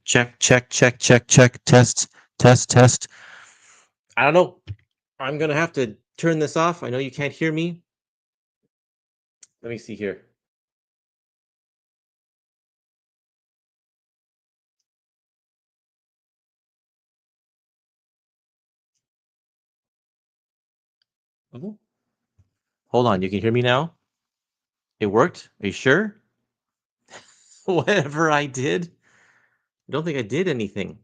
Check, check, check, check, check. Test, test, test. I don't know. I'm gonna have to turn this off. I know you can't hear me. Let me see here. Oh, hold on. You can hear me now? It worked? Are you sure? Whatever I did? I don't think I did anything.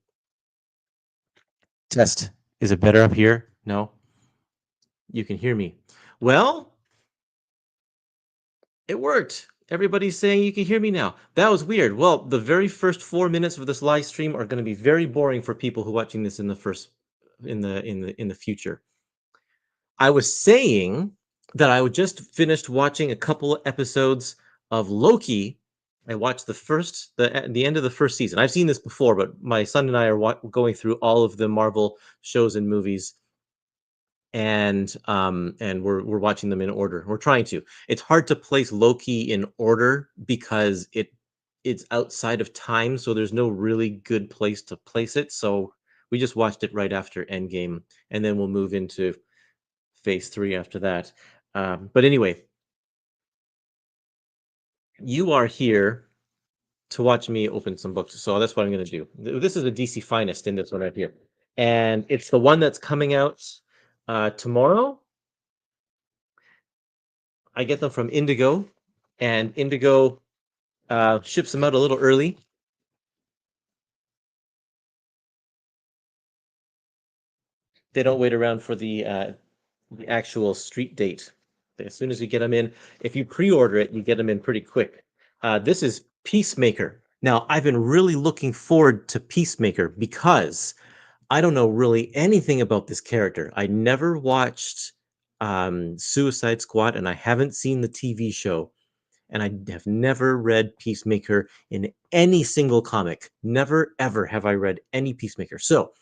Test. Is it better up here? No? You can hear me. Well, it worked. Everybody's saying you can hear me now. That was weird. Well, the very first 4 minutes of this live stream are going to be very boring for people who are watching this in the first in the future. I was saying that I just finished watching a couple of episodes of Loki. I watched the end of the first season. I've seen this before, but my son and I are going through all of the Marvel shows and movies, and we're watching them in order. We're trying to. It's hard to place Loki in order because it's outside of time, so there's no really good place to place it. So we just watched it right after Endgame, and then we'll move into phase 3 after that. But anyway, you are here to watch me open some books, so that's what I'm going to do. This is a DC Finest in this one right here, and it's the one that's coming out tomorrow. I get them from Indigo, and Indigo ships them out a little early. They don't wait around for the actual street date. As soon as you get them in, if you pre-order it, you get them in pretty quick. This is Peacemaker. Now, I've been really looking forward to Peacemaker because I don't know really anything about this character. I never watched Suicide Squad, and I haven't seen the TV show, and I have never read Peacemaker in any single comic. Never, ever have I read any Peacemaker. So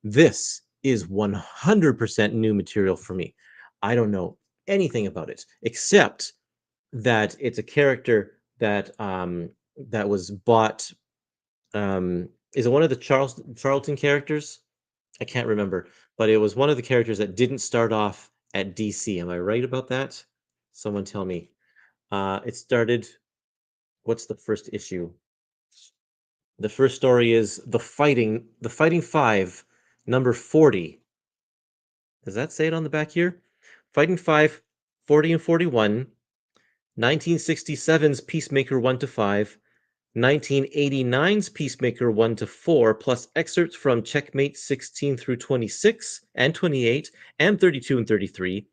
this is 100% new material for me. I don't know anything about it except that it's a character that was bought. Is it one of the Charlton characters? I can't remember, but it was one of the characters that didn't start off at DC. Am I right about that? Someone tell me. It started. What's the first issue? The first story is the Fighting Five, number 40. Does that say it on the back here? Fighting Five, 40 and 41, 1967's Peacemaker 1 to 5, 1989's Peacemaker 1 to 4, plus excerpts from Checkmate 16 through 26 and 28 and 32 and 33,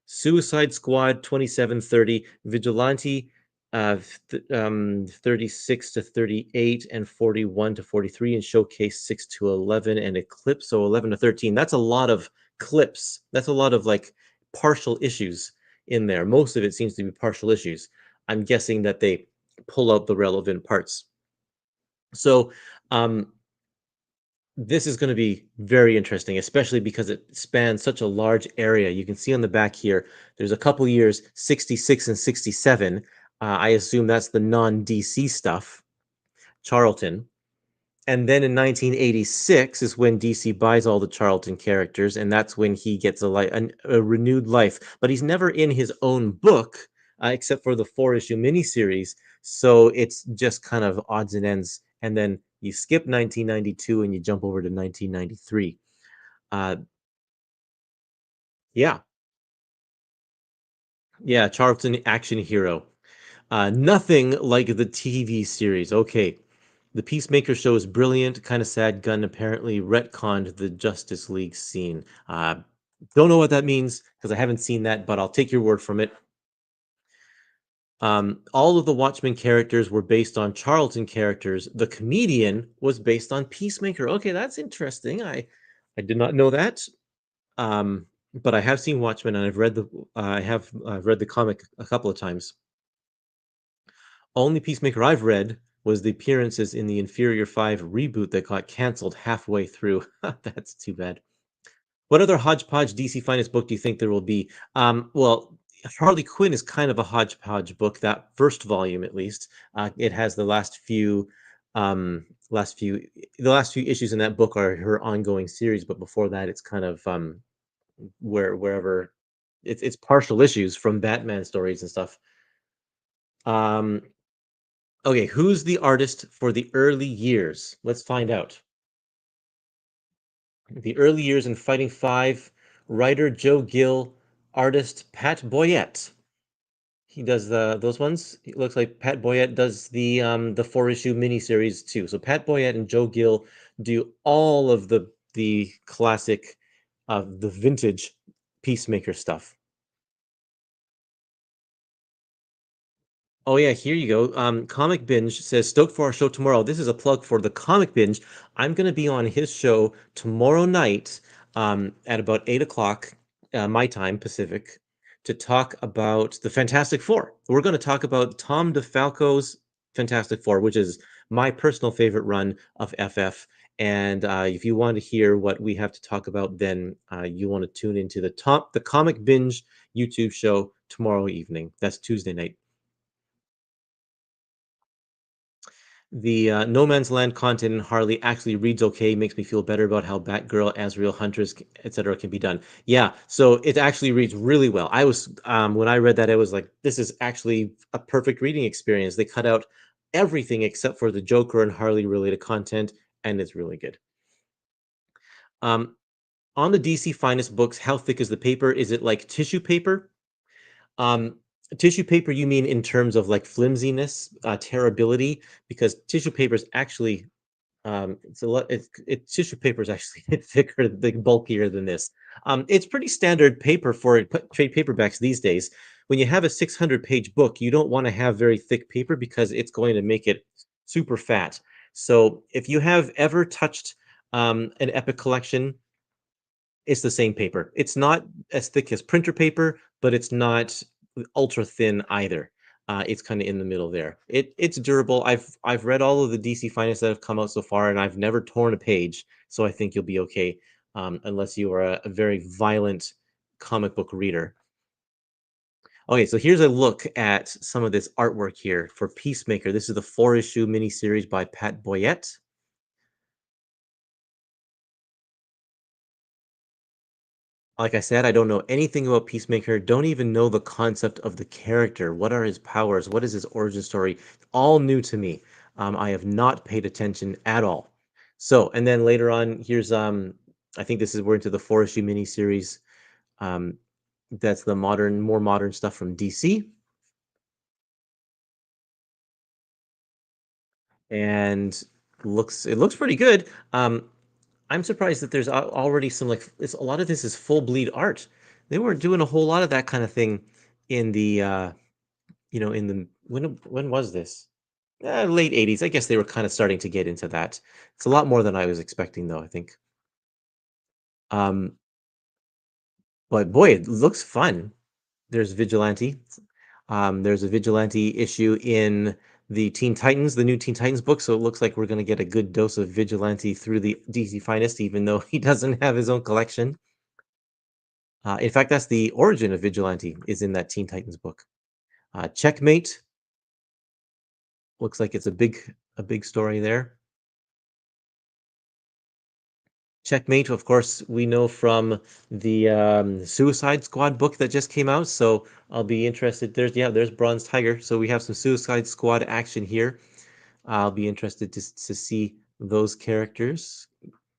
Suicide Squad 2730, Vigilante 36 to 38 and 41 to 43, and Showcase 6 to 11 and Eclipse 11 to 13. That's a lot of clips. That's a lot of like partial issues in there. Most of it seems to be partial issues. I'm guessing that they pull out the relevant parts. So this is going to be very interesting, especially because it spans such a large area. You can see on the back here, there's a couple years, 66 and 67. I assume that's the non-DC stuff, Charlton. And then in 1986 is when DC buys all the Charlton characters, and that's when he gets a renewed life. But he's never in his own book, except for the 4-issue miniseries. So it's just kind of odds and ends. And then you skip 1992 and you jump over to 1993. Uh, yeah, yeah, Charlton action hero. Nothing like the TV series. Okay, the Peacemaker show is brilliant. Kind of sad. Gunn apparently retconned the Justice League scene. Don't know what that means because I haven't seen that, but I'll take your word from it. All of the Watchmen characters were based on Charlton characters. The comedian was based on Peacemaker. Okay, that's interesting. I did not know that. But I have seen Watchmen and I've read the comic a couple of times. Only Peacemaker I've read was the appearances in the Inferior 5 reboot that got canceled halfway through. That's too bad. What other hodgepodge DC Finest book do you think there will be? Well, Harley Quinn is kind of a hodgepodge book, that first volume at least. It has the last few Last few the last few issues in that book are her ongoing series, but before that, it's kind of wherever it's partial issues from Batman stories and stuff. Um, okay, who's the artist for the early years? Let's find out. The early years in Fighting Five, writer Joe Gill, artist Pat Boyette. He does those ones. It looks like Pat Boyette does the 4 issue miniseries too. So Pat Boyette and Joe Gill do all of the classic the vintage Peacemaker stuff. Oh yeah, here you go. Comic Binge says stoked for our show tomorrow. This is a plug for the Comic Binge. I'm going to be on his show tomorrow night at about 8 o'clock my time Pacific to talk about the Fantastic Four. We're going to talk about Tom DeFalco's Fantastic Four, which is my personal favorite run of FF. And if you want to hear what we have to talk about, then you want to tune into the Comic Binge YouTube show tomorrow evening. That's Tuesday night. The No Man's Land content in Harley actually reads okay, makes me feel better about how Batgirl, Azrael, Huntress, etc. can be done. Yeah, so it actually reads really well. I was when I read that, I was like, this is actually a perfect reading experience. They cut out everything except for the Joker and Harley related content, and it's really good. Um, on the DC Finest books, how thick is the paper? Is it like tissue paper? Um, Tissue paper, you mean in terms of like flimsiness, tearability? Because tissue paper is actually it's a lot. Tissue paper is actually thicker, big, bulkier than this. It's pretty standard paper for trade paperbacks these days. When you have a 600-page book, you don't want to have very thick paper because it's going to make it super fat. So if you have ever touched an Epic collection, it's the same paper. It's not as thick as printer paper, but it's not ultra thin either. It's kind of in the middle there. It's durable. I've read all of the DC Finest that have come out so far, and I've never torn a page, so I think you'll be okay, unless you are a very violent comic book reader. Okay, so here's a look at some of this artwork here for Peacemaker. This is the 4 issue miniseries by Pat Boyette. Like I said, I don't know anything about Peacemaker, don't even know the concept of the character. What are his powers? What is his origin story? All new to me. I have not paid attention at all. So, and then later on, here's I think this is we're into the 4 issue miniseries. Um, that's the more modern stuff from DC. And it looks pretty good. I'm surprised that there's already some like a lot of this is full bleed art. They weren't doing a whole lot of that kind of thing in the in the when was this? Late 80s. I guess they were kind of starting to get into that. It's a lot more than I was expecting, though, I think. Um, but boy, it looks fun. There's Vigilante. There's a Vigilante issue in the Teen Titans, the new Teen Titans book. So it looks like we're going to get a good dose of Vigilante through the DC Finest, even though he doesn't have his own collection. In fact, that's the origin of Vigilante is in that Teen Titans book. Checkmate looks like it's a big story there. Checkmate, of course, we know from the Suicide Squad book that just came out, so I'll be interested. There's Bronze Tiger, so we have some Suicide Squad action here. I'll be interested to see those characters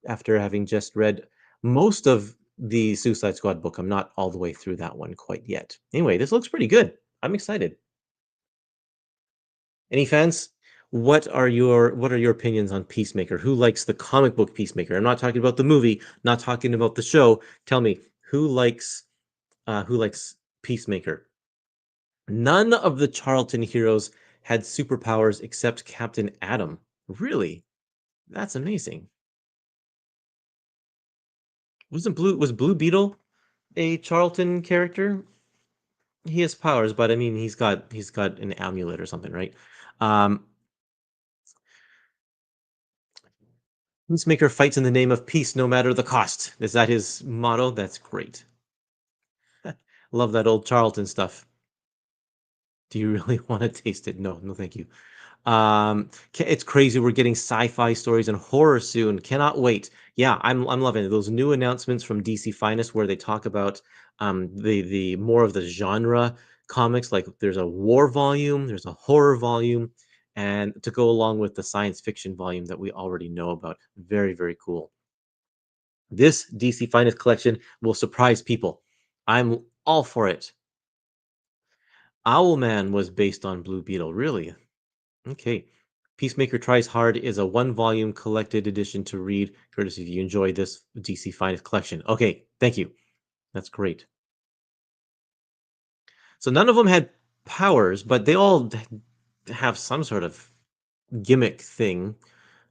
after having just read most of the Suicide Squad book. I'm not all the way through that one quite yet. Anyway, this looks pretty good. I'm excited. Any fans? What are your opinions on Peacemaker? Who likes the comic book Peacemaker? I'm not talking about the movie, not talking about the show. Tell me, who likes Peacemaker? None of the Charlton heroes had superpowers except Captain Atom. Really? That's amazing. Was Blue Beetle a Charlton character? He has powers, but I mean he's got an amulet or something, right? Um, Peacemaker fights in the name of peace no matter the cost. Is that his motto? That's great. Love that old Charlton stuff. Do you really want to taste it? No, no, thank you. It's crazy. We're getting sci-fi stories and horror soon. Cannot wait. Yeah, I'm loving it. Those new announcements from DC Finest where they talk about the more of the genre comics. Like there's a war volume, there's a horror volume, and to go along with the science fiction volume that we already know about. Very, very cool. This DC Finest collection will surprise people. I'm all for it. Owlman was based on Blue Beetle, really? Okay. Peacemaker Tries Hard is a one volume collected edition to read, courtesy if you enjoy this DC Finest collection. Okay, thank you. That's great. So none of them had powers, but they all have some sort of gimmick thing.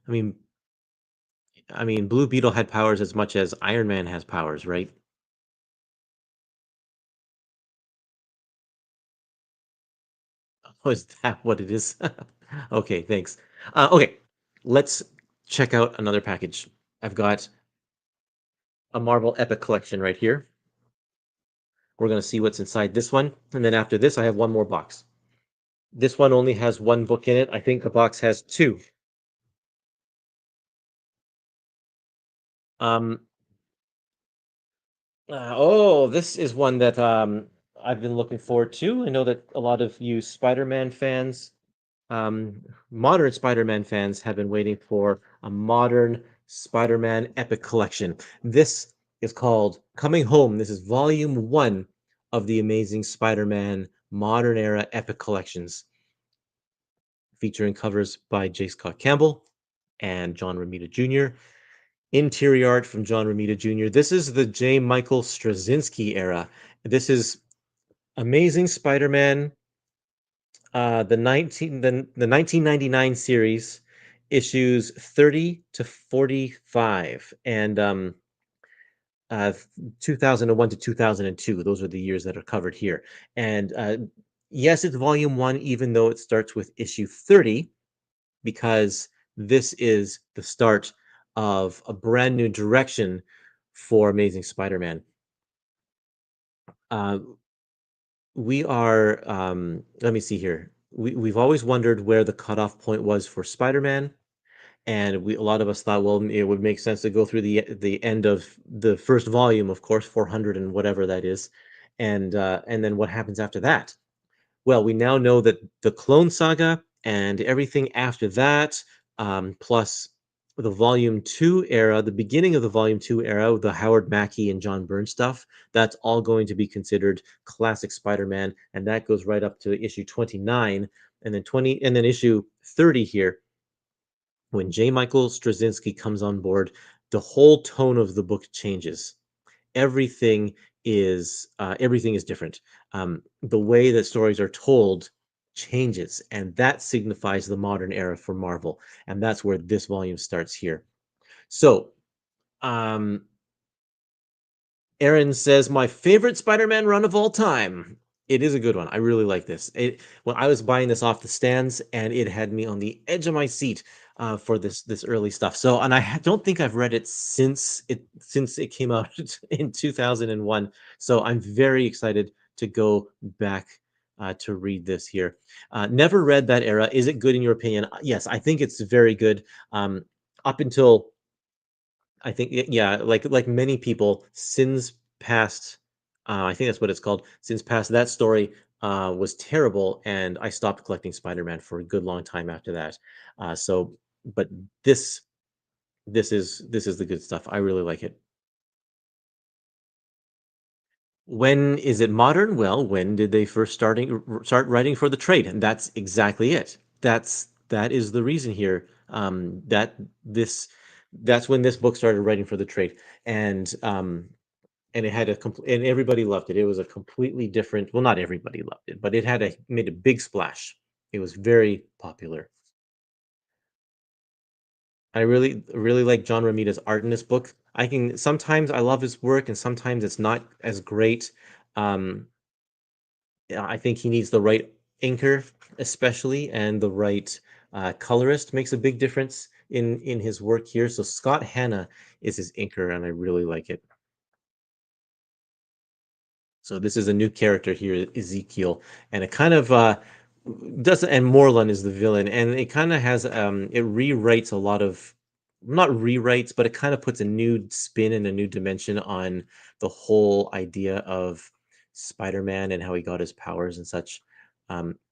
I mean, Blue Beetle had powers as much as Iron Man has powers, right? Oh, is that what it is? Okay, thanks. Okay, let's check out another package. I've got a Marvel Epic collection right here. We're going to see what's inside this one. And then after this, I have one more box. This one only has one book in it. I think the box has two. Um, this is one that I've been looking forward to. I know that a lot of you Spider-Man fans, modern Spider-Man fans, have been waiting for a modern Spider-Man epic collection. This is called Coming Home. This is volume one of the Amazing Spider-Man Modern Era Epic Collections, featuring covers by J. Scott Campbell and John Romita Jr. Interior art from John Romita Jr. This is the J. Michael Straczynski era. This is Amazing Spider-Man, the 1999 series, issues 30 to 45, and 2001 to 2002. Those are the years that are covered here. And yes, it's volume one, even though it starts with issue 30, because this is the start of a brand new direction for Amazing Spider-Man. Uh, we are, let me see here. We've always wondered where the cutoff point was for Spider-Man, and a lot of us thought, well, it would make sense to go through the end of the first volume, of course, 400 and whatever that is, and then what happens after that. Well, we now know that the Clone Saga and everything after that, plus the Volume 2 era, the beginning of the Volume 2 era, the Howard Mackie and John Byrne stuff, that's all going to be considered classic Spider-Man, and that goes right up to issue 29, and then issue 30 here. When J. Michael Straczynski comes on board, the whole tone of the book changes. Everything everything is different. The way that stories are told changes, and that signifies the modern era for Marvel, and that's where this volume starts here. So, um, Aaron says, my favorite Spider-Man run of all time. It is a good one. I really like this. When I was buying this off the stands, and it had me on the edge of my seat for this early stuff. So, and don't think I've read it since it came out in 2001. So I'm very excited to go back to read this here. Never read that era. Is it good in your opinion? Yes, I think it's very good. Up until I think yeah, like many people, Sins Past, I think that's what it's called. Sins Past, that story was terrible, and I stopped collecting Spider-Man for a good long time after that. So, but this this is the good stuff. I really like it. When is it modern? Well, when did they first start writing for the trade? And that's exactly it. That is the reason here. That's when this book started writing for the trade, and it had and everybody loved it. It was a completely different. Well, not everybody loved it, but it had made a big splash. It was very popular. I really like John Romita's art in this book. I can sometimes I love his work, and sometimes it's not as great. Um, yeah, I think he needs the right inker, especially, and the right colorist makes a big difference in his work here. So Scott Hanna is his inker, and I really like it. So this is a new character here, Ezekiel, and it kind of doesn't. And Morlun is the villain, and it kind of has it rewrites a lot of, not rewrites, but it kind of puts a new spin and a new dimension on the whole idea of Spider-Man and how he got his powers and such.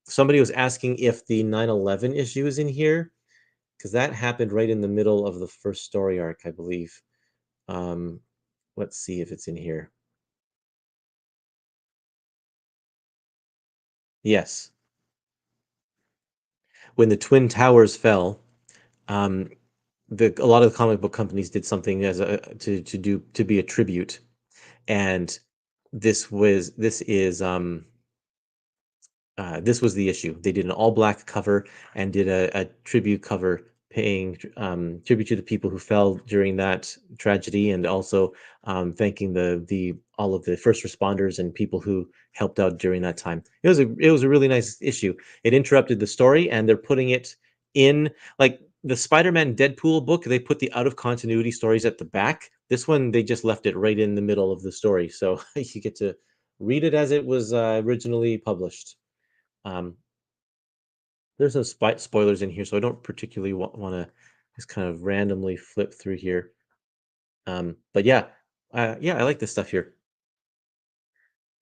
Somebody was asking if the 9/11 issue is in here because that happened right in the middle of the first story arc, I believe. Um, let's see if it's in here. Yes, when the Twin Towers fell, um, a lot of the comic book companies did something as a to be a tribute, and this was the issue. They did an all black cover and did a tribute cover paying tribute to the people who fell during that tragedy, and also thanking the all of the first responders and people who helped out during that time. It was a really nice issue. It interrupted the story, and they're putting it in like the Spider-Man Deadpool book. They put the out of continuity stories at the back. This one they just left it right in the middle of the story, so you get to read it as it was originally published. Um, there's no spoilers in here, so I don't particularly want to just kind of randomly flip through here. But yeah, yeah, I like this stuff here.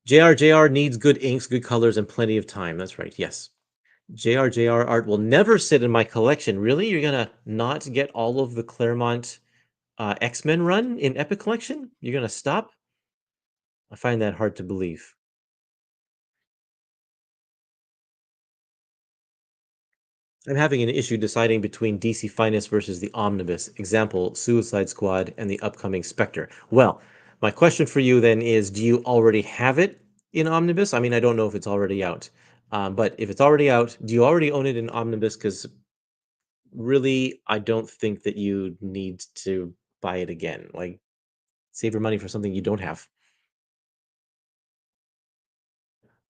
JR needs good inks, good colors, and plenty of time. That's right. Yes. JR art will never sit in my collection. Really? You're gonna not get all of the Claremont X-Men run in Epic Collection? You're gonna stop? I find that hard to believe. I'm having an issue deciding between DC Finest versus the Omnibus. Example, Suicide Squad and the upcoming Spectre. Well, my question for you then is, do you already have it in Omnibus? I mean, I don't know if it's already out. But if it's already out, do you already own it in Omnibus? Because really, I don't think that you need to buy it again. Like, save your money for something you don't have.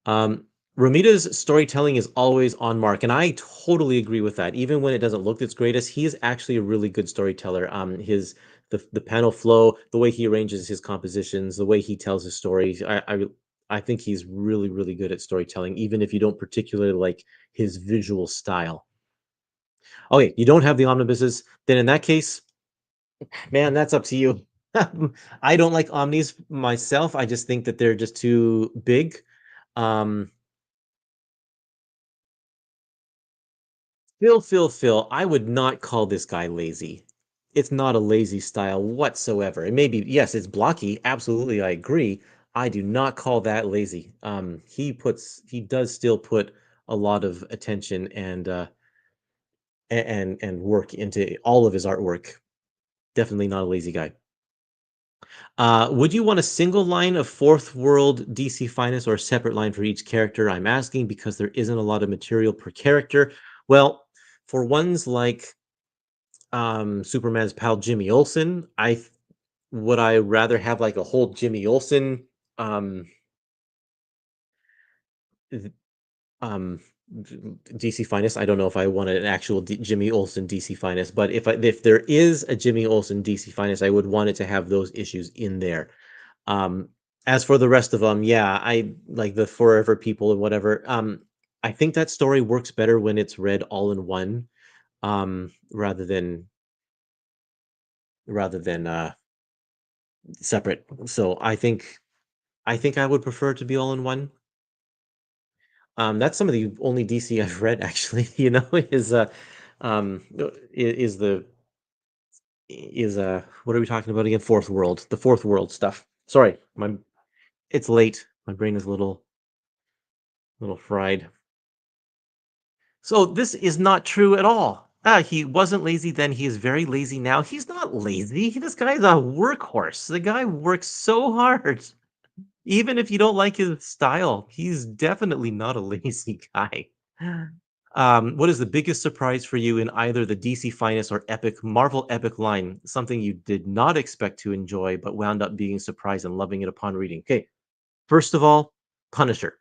Um, Romita's storytelling is always on mark, and I totally agree with that. Even when it doesn't look its greatest, he is actually a really good storyteller. The panel flow, the way he arranges his compositions, the way he tells his stories, I think he's really really good at storytelling, even if you don't particularly like his visual style. Okay, you don't have the omnibuses, then in that case, man, that's up to you. I don't like omnis myself. I just think that they're just too big. Um, Phil, I would not call this guy lazy. It's not a lazy style whatsoever. It may be, yes, it's blocky. Absolutely, I agree. I do not call that lazy. He does still put a lot of attention and work into all of his artwork. Definitely not a lazy guy. Would you want a single line of Fourth World DC Finest or a separate line for each character? I'm asking because there isn't a lot of material per character. Well, for ones like Superman's pal Jimmy Olsen. Would I rather have like a whole Jimmy Olsen um th- um DC Finest. I don't know if I want an actual Jimmy Olsen DC Finest, but if there is a Jimmy Olsen DC Finest, I would want it to have those issues in there. Um as for the rest of them, yeah, I like the Forever People and whatever. I think that story works better when it's read all in one rather than separate. So I think I would prefer it to be all in one. That's some of the only DC I've read actually, is the is what are we talking about again? Fourth World, the Fourth World stuff. Sorry, my it's late. My brain is a little fried. So this is not true at all. He wasn't lazy then. He is very lazy now. He's not lazy. This guy's a workhorse. The guy works so hard. Even if you don't like his style, he's definitely not a lazy guy. What is the biggest surprise for you in either the DC Finest or Epic Marvel Epic line? Something you did not expect to enjoy, but wound up being surprised and loving it upon reading. Okay, first of all, Punisher.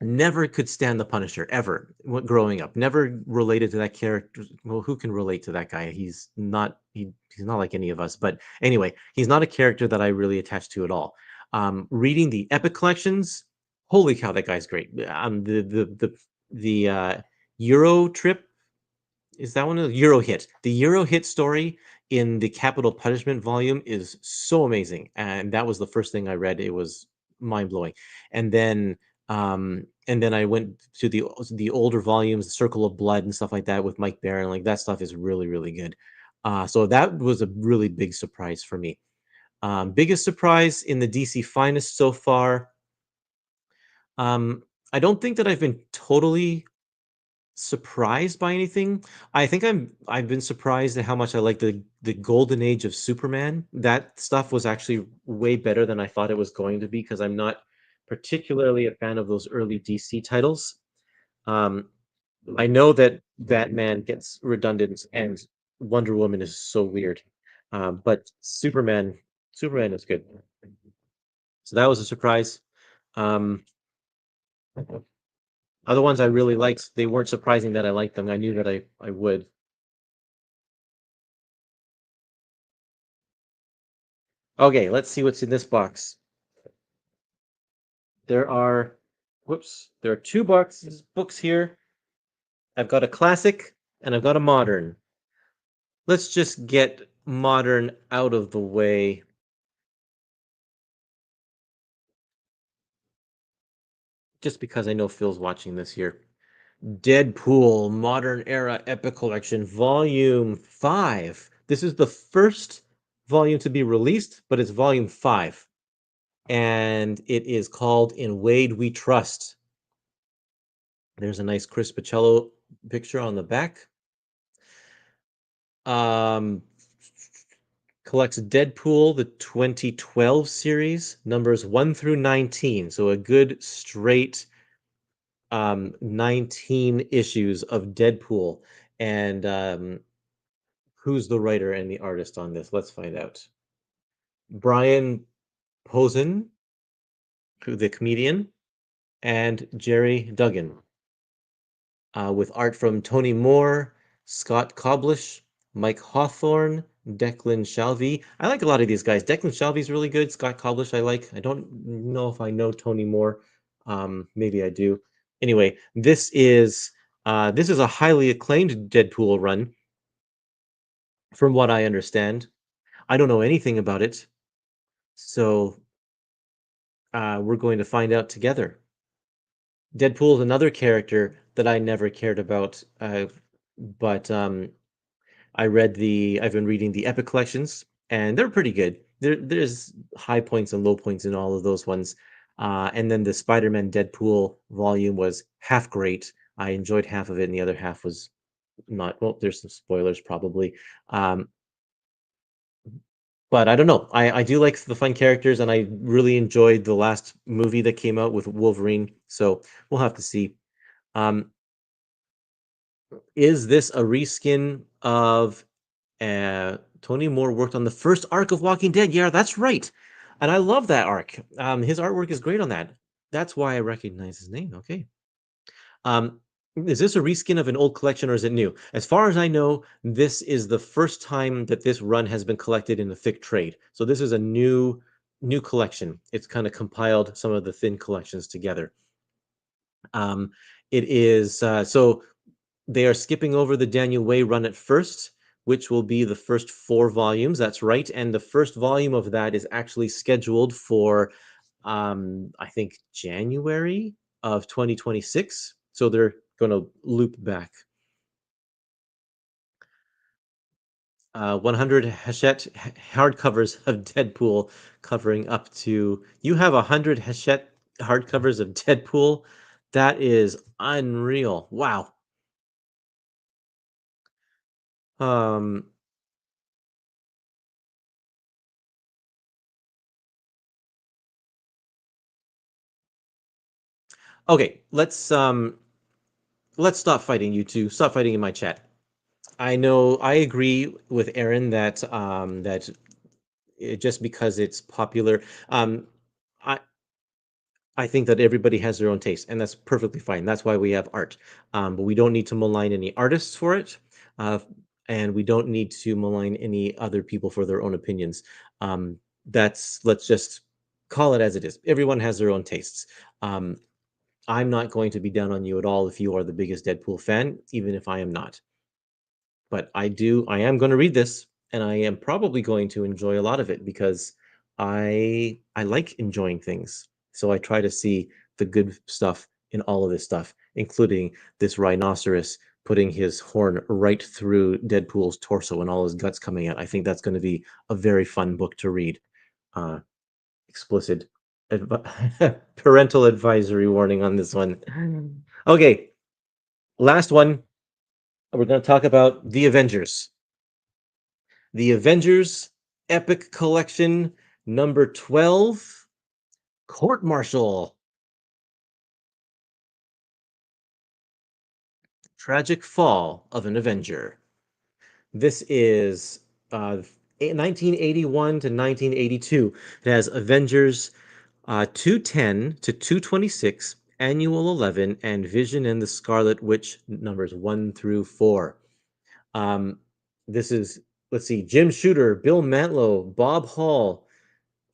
Never could stand the Punisher ever growing up. Never related to that character. Well, who can relate to that guy? He's not like any of us. But anyway, he's not a character that I really attach to at all. Reading the Epic collections, holy cow, that guy's great. The Euro trip, is that one of the Euro Hit? The Euro Hit story in the Capital Punishment volume is so amazing, and that was the first thing I read. It was mind blowing, and then I went to the older volumes, Circle of Blood and stuff like that with Mike Baron. Like that stuff is really really good. So that was a really big surprise for me. Biggest surprise in the DC Finest so far. Um, I don't think that I've been totally surprised by anything. I've been surprised at how much I like the golden age of Superman. That stuff was actually way better than I thought it was going to be because I'm not particularly a fan of those early DC titles. Um, I know that Batman gets redundant and Wonder Woman is so weird. But Superman is good. So that was a surprise. Um, Other ones I really liked, they weren't surprising that I liked them. I knew that I would. Okay, let's see what's in this box. There are, whoops, there are two books here. I've got a classic and I've got a modern. Let's just get modern out of the way. Just because I know Phil's watching this here. Deadpool Modern Era Epic Collection, Volume 5. This is the first volume to be released, but it's Volume 5. And it is called In Wade We Trust. There's a nice Chris Pacello picture on the back. Um, Collects Deadpool, the 2012 series, numbers 1 through 19. So a good straight 19 issues of Deadpool. And who's the writer and the artist on this? Let's find out. Brian Posen, who the comedian, and Jerry Duggan, with art from Tony Moore, Scott Koblish, Mike Hawthorne, Declan Shalvey. I like a lot of these guys. Declan Shalvey's really good. Scott Koblish I like. I don't know if I know Tony Moore. Maybe I do. Anyway, this is a highly acclaimed Deadpool run, from what I understand. I don't know anything about it, so we're going to find out together. Deadpool is another character that I never cared about, but I've been reading the Epic collections, and they're pretty good. There's high points and low points in all of those ones. And then the Spider-Man Deadpool volume was half great. I enjoyed half of it, and the other half was not. Well, there's some spoilers probably. Um, but I don't know. I do like the fun characters, and I really enjoyed the last movie that came out with Wolverine. So we'll have to see. Um, is this a reskin of Tony Moore worked on the first arc of Walking Dead? Yeah, that's right. And I love that arc. His artwork is great on that. That's why I recognize his name. Okay. Um, is this a reskin of an old collection or is it new? As far as I know, this is the first time that this run has been collected in the thick trade. So this is a new collection. It's kind of compiled some of the thin collections together. Um, it is so they are skipping over the Daniel Way run at first, which will be the first 4 volumes. That's right. And the first volume of that is actually scheduled for, I think, January of 2026. So they're going to loop back. 100 Hachette hardcovers of Deadpool covering up to. You have 100 Hachette hardcovers of Deadpool? That is unreal. Wow. Um, okay, let's stop fighting, you two. Stop fighting in my chat. I know I agree with Aaron that just because it's popular, I I think that everybody has their own taste, and that's perfectly fine. That's why we have art. But we don't need to malign any artists for it, uh, and we don't need to malign any other people for their own opinions. That's let's just call it as it is. Everyone has their own tastes. Um, I'm not going to be down on you at all if you are the biggest Deadpool fan, even if I am not. But I am going to read this, and I am probably going to enjoy a lot of it because I like enjoying things. So I try to see the good stuff in all of this stuff, including this rhinoceros putting his horn right through Deadpool's torso and all his guts coming out. I think that's going to be a very fun book to read. Uh, explicit parental advisory warning on this one. Okay, last one. We're going to talk about the Avengers. The Avengers Epic Collection number 12, Court Martial. Tragic Fall of an Avenger. This is 1981 to 1982. It has Avengers 210 to 226, Annual 11, and Vision and the Scarlet Witch numbers 1 through 4. Um, this is, let's see, Jim Shooter, Bill Mantlo, Bob Hall,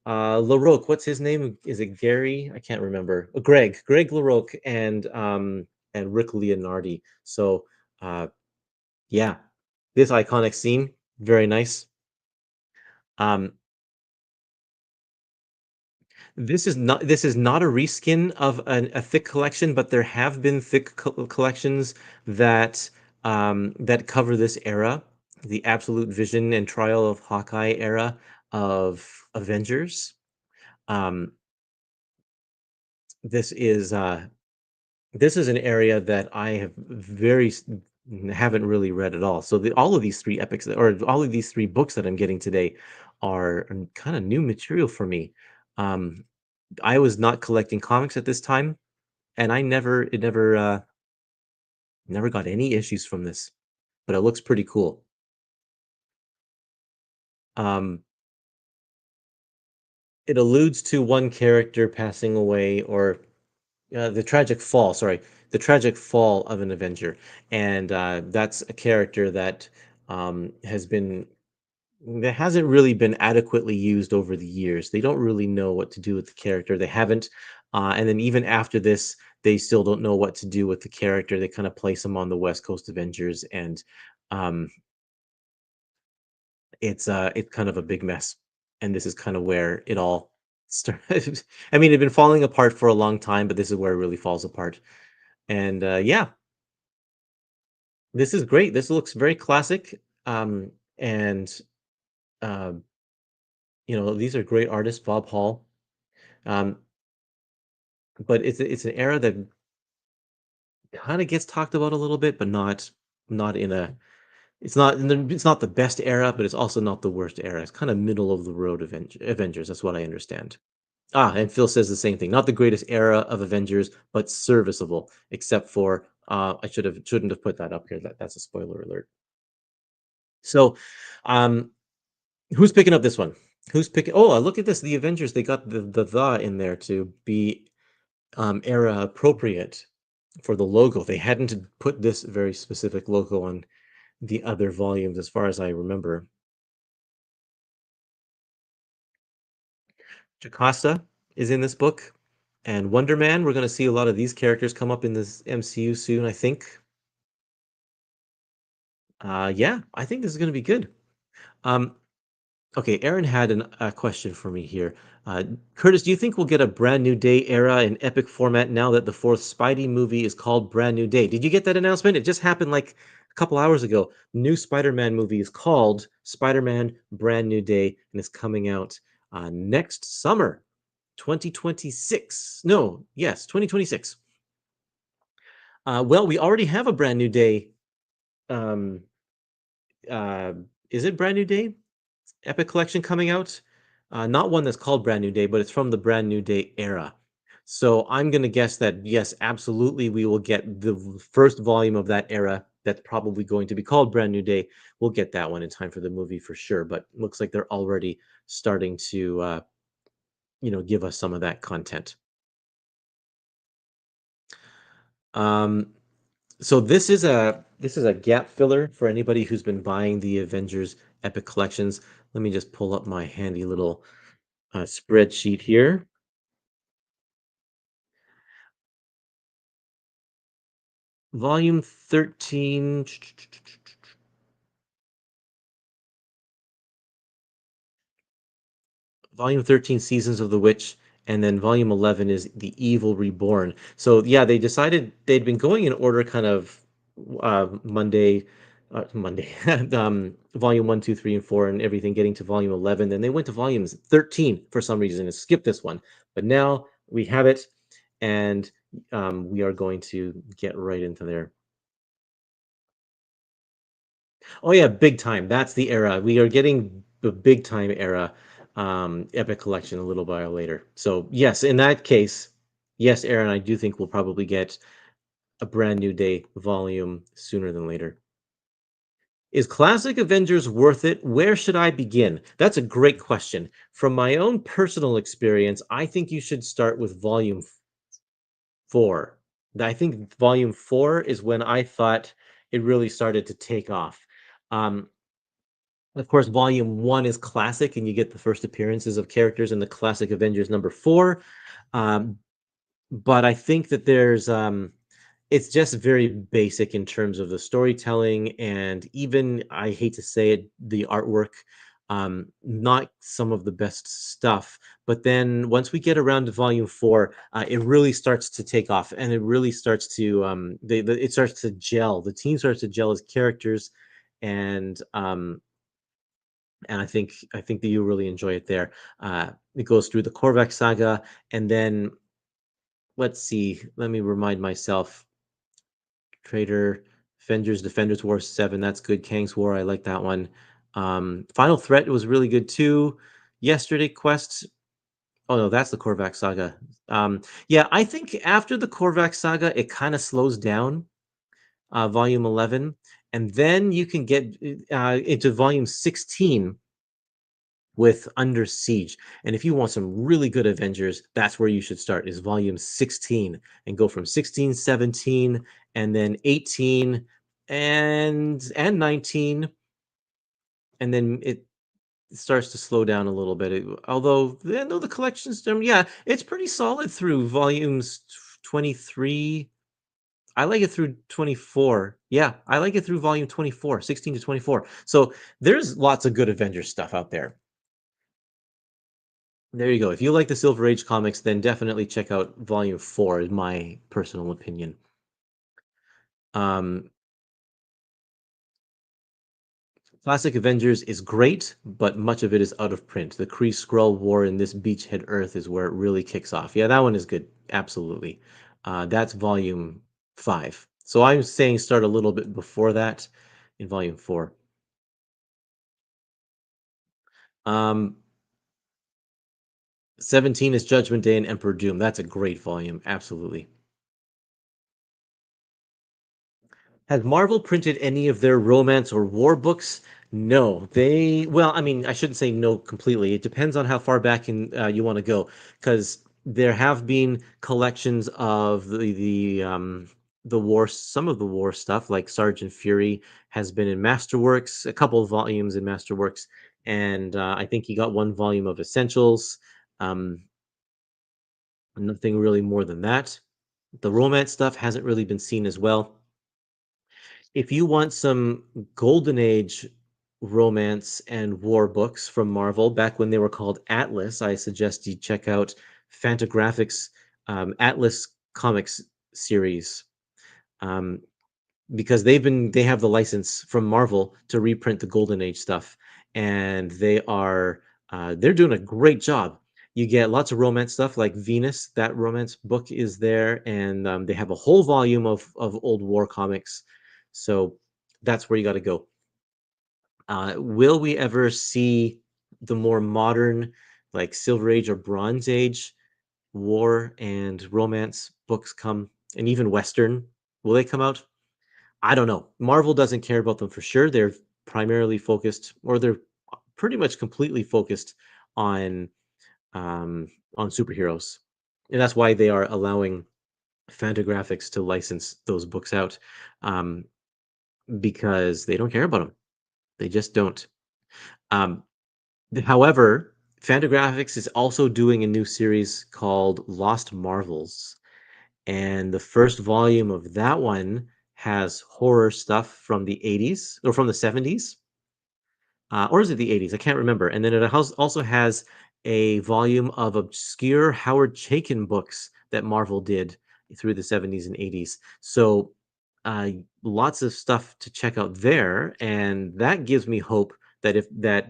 LaRoque, what's his name? Is it Gary? I can't remember. Greg LaRoque, and Rick Leonardi. So, uh, yeah, this iconic scene, very nice. Um, this is not a reskin of a thick collection, but there have been thick collections that that cover this era, the Absolute Vision and Trial of Hawkeye era of Avengers. Um, this is this is an area that I have haven't really read at all. So all of these three epics or all of these three books that I'm getting today are kind of new material for me. Um, I was not collecting comics at this time, and never got any issues from this, but it looks pretty cool. Um, it alludes to one character passing away or the tragic fall, sorry, the tragic fall of an Avenger, and that's a character that has been that hasn't really been adequately used over the years. They don't really know what to do with the character. They haven't, and then even after this, they still don't know what to do with the character. They kind of place him on the West Coast Avengers, and um, it's kind of a big mess. And this is kind of where it all started. I mean, it'd been falling apart for a long time, but this is where it really falls apart. And yeah, this is great. This looks very classic. And uh, these are great artists, Bob Hall. Um, but it's an era that kind of gets talked about a little bit, but not in a it's not the best era, but it's also not the worst era. It's kind of middle of the road Avengers. That's what I understand. Ah, and Phil says the same thing. Not the greatest era of Avengers, but serviceable, except for shouldn't have put that up here. That's a spoiler alert. So, um, who's picking up this one? Who's picking? Oh, look at this. The Avengers. They got the in there to be era appropriate for the logo. They hadn't put this very specific logo on the other volumes, as far as I remember. Jocasta is in this book, and Wonder Man. We're going to see a lot of these characters come up in this MCU soon, I think. Yeah, I think this is going to be good. Um, okay, Aaron had a question for me here. Uh, Curtis, do you think we'll get a Brand New Day era in epic format now that the fourth Spidey movie is called Brand New Day? Did you get that announcement? It just happened like a couple hours ago. New Spider-Man movie is called Spider-Man Brand New Day and is coming out next summer, 2026. No, yes, 2026. Well, we already have a Brand New Day. Um, uh, is it Brand New Day? Epic Collection coming out. Not one that's called Brand New Day, but it's from the Brand New Day era. So I'm going to guess that, yes, absolutely, we will get the first volume of that era that's probably going to be called Brand New Day. We'll get that one in time for the movie for sure. But looks like they're already starting to, give us some of that content. Um, so this is a gap filler for anybody who's been buying the Avengers Epic Collections. Let me just pull up my handy little spreadsheet here. Volume 13. Volume 13, Seasons of the Witch, and then volume 11 is The Evil Reborn. So yeah, they decided they'd been going in order kind of Monday, volume 1, 2, 3, and 4, and everything getting to volume 11. Then they went to volume 13 for some reason and skipped this one. But now we have it, and we are going to get right into there. Oh yeah, big time. That's the era. We are getting the big time era Epic Collection a little while later. So yes, in that case, yes, Aaron, I do think we'll probably get a brand new day volume sooner than later. Is Classic Avengers worth it? Where should I begin? That's a great question. From my own personal experience, I think you should start with volume 4. I think volume 4 is when I thought it really started to take off. Um, Of course, volume 1 is classic, and you get the first appearances of characters in the classic Avengers number 4. Um, but I think that it's just very basic in terms of the storytelling and even, I hate to say it, the artwork. Not some of the best stuff. But then once we get around to volume 4, it really starts to take off, and it really starts to it starts to gel. The team starts to gel as characters, and I think that you really enjoy it there. It goes through the Korvac saga, and then let's see. Let me remind myself. Traitor, Avengers, Defenders War 7. That's good. Kang's War. I like that one. Final Threat was really good too. Yesterday Quest. Oh no, that's the Korvac saga. Yeah, I think after the Korvac saga, it kind of slows down. Volume 11, and then you can get into volume 16 with Under Siege. And if you want some really good Avengers, that's where you should start is volume 16 and go from 16, 17, and then 18 and 19, and then it starts to slow down a little bit. Although no, the collections, yeah, it's pretty solid through volumes 23. I like it through 24. Yeah, I like it through volume 24, 16 to 24. So there's lots of good Avengers stuff out there. There you go. If you like the Silver Age comics, then definitely check out Volume 4, is my personal opinion. Um, Classic Avengers is great, but much of it is out of print. The Kree Skrull War in this Beachhead Earth is where it really kicks off. Yeah, that one is good. Absolutely. That's Volume 5. So I'm saying start a little bit before that in Volume 4. Um, 17 is Judgment Day and Emperor Doom. That's a great volume. Absolutely. Has Marvel printed any of their romance or war books? No, well, I mean, I shouldn't say no completely. It depends on how far back in you want to go, because there have been collections of the war, some of the war stuff, like Sergeant Fury has been in Masterworks, a couple of volumes in Masterworks, and I think he got one volume of Essentials. Um, Nothing really more than that. The romance stuff hasn't really been seen as well. If you want some golden age romance and war books from Marvel back when they were called Atlas, I suggest you check out Fantagraphics Atlas Comics series. Um, because they have the license from Marvel to reprint the Golden Age stuff, and they're doing a great job. You get lots of romance stuff like Venus. That romance book is there, and they have a whole volume of old war comics. So that's where you got to go. Will we ever see the more modern, like Silver Age or Bronze Age war and romance books come, and even Western? Will they come out? I don't know. Marvel doesn't care about them for sure. They're primarily focused, or they're pretty much completely focused on on superheroes, and that's why they are allowing Fantagraphics to license those books out, um, because they don't care about them. They just don't. Um, however, Fantagraphics is also doing a new series called Lost Marvels, and the first volume of that one has horror stuff from the 80s or from the 70s, or is it the 80s? I can't remember. And then also has a volume of obscure Howard Chaykin books that Marvel did through the 70s and 80s. So uh, lots of stuff to check out there, and that gives me hope that if that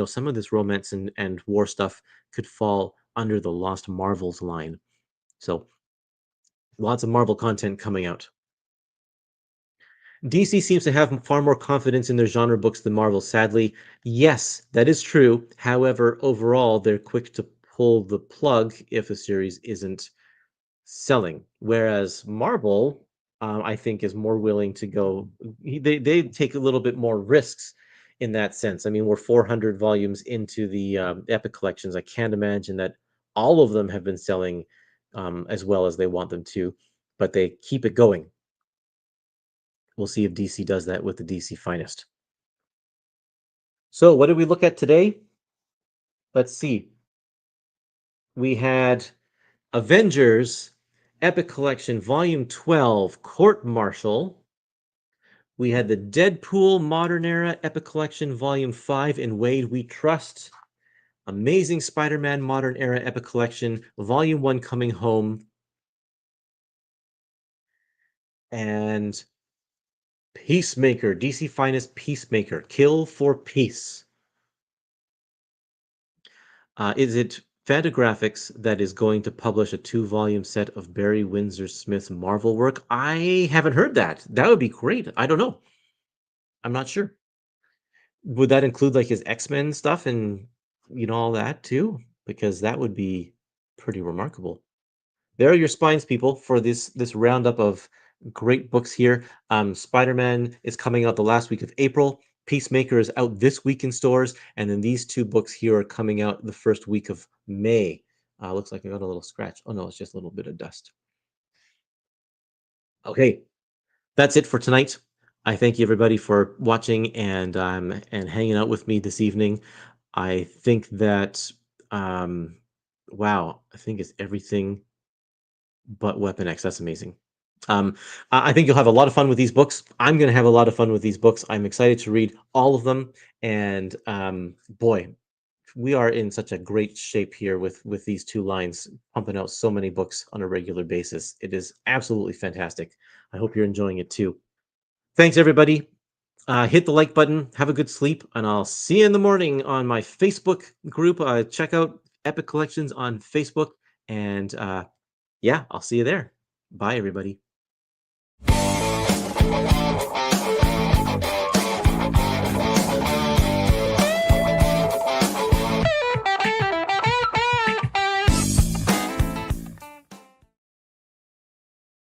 some of this romance and war stuff could fall under the Lost Marvels line. So lots of Marvel content coming out. DC seems to have far more confidence in their genre books than Marvel, sadly. Yes, that is true. However, overall, they're quick to pull the plug if a series isn't selling. Whereas Marvel, I think, is more willing to go. They take a little bit more risks in that sense. I mean, we're 400 volumes into the Epic collections. I can't imagine that all of them have been selling as well as they want them to, but they keep it going. We'll see if DC does that with the DC Finest. So, what did we look at today? Let's see. We had Avengers Epic Collection Volume 12 Court Martial. We had the Deadpool Modern Era Epic Collection Volume 5 In Wade We Trust. Amazing Spider Man Modern Era Epic Collection Volume 1 Coming Home. And Peacemaker, DC Finest Peacemaker, Kill for Peace. Is it Fantagraphics that is going to publish a 2-volume set of Barry Windsor Smith's Marvel work? I haven't heard that. That would be great. I don't know. I'm not sure. Would that include like his X-Men stuff and all that too? Because that would be pretty remarkable. There are your spines, people, for this roundup of great books here. Spider-Man is coming out the last week of April. Peacemaker is out this week in stores, and then these two books here are coming out the first week of May. Looks like I got a little scratch. Oh no, it's just a little bit of dust. Okay, that's it for tonight. I thank you everybody for watching and hanging out with me this evening. I think that wow, I think it's everything but Weapon X. That's amazing. I think you'll have a lot of fun with these books. I'm going to have a lot of fun with these books. I'm excited to read all of them, and boy, we are in such a great shape here with these two lines pumping out so many books on a regular basis. It is absolutely fantastic. I hope you're enjoying it too. Thanks, everybody. Hit the like button. Have a good sleep, and I'll see you in the morning on my Facebook group. Check out Epic Collections on Facebook, and yeah, I'll see you there. Bye, everybody.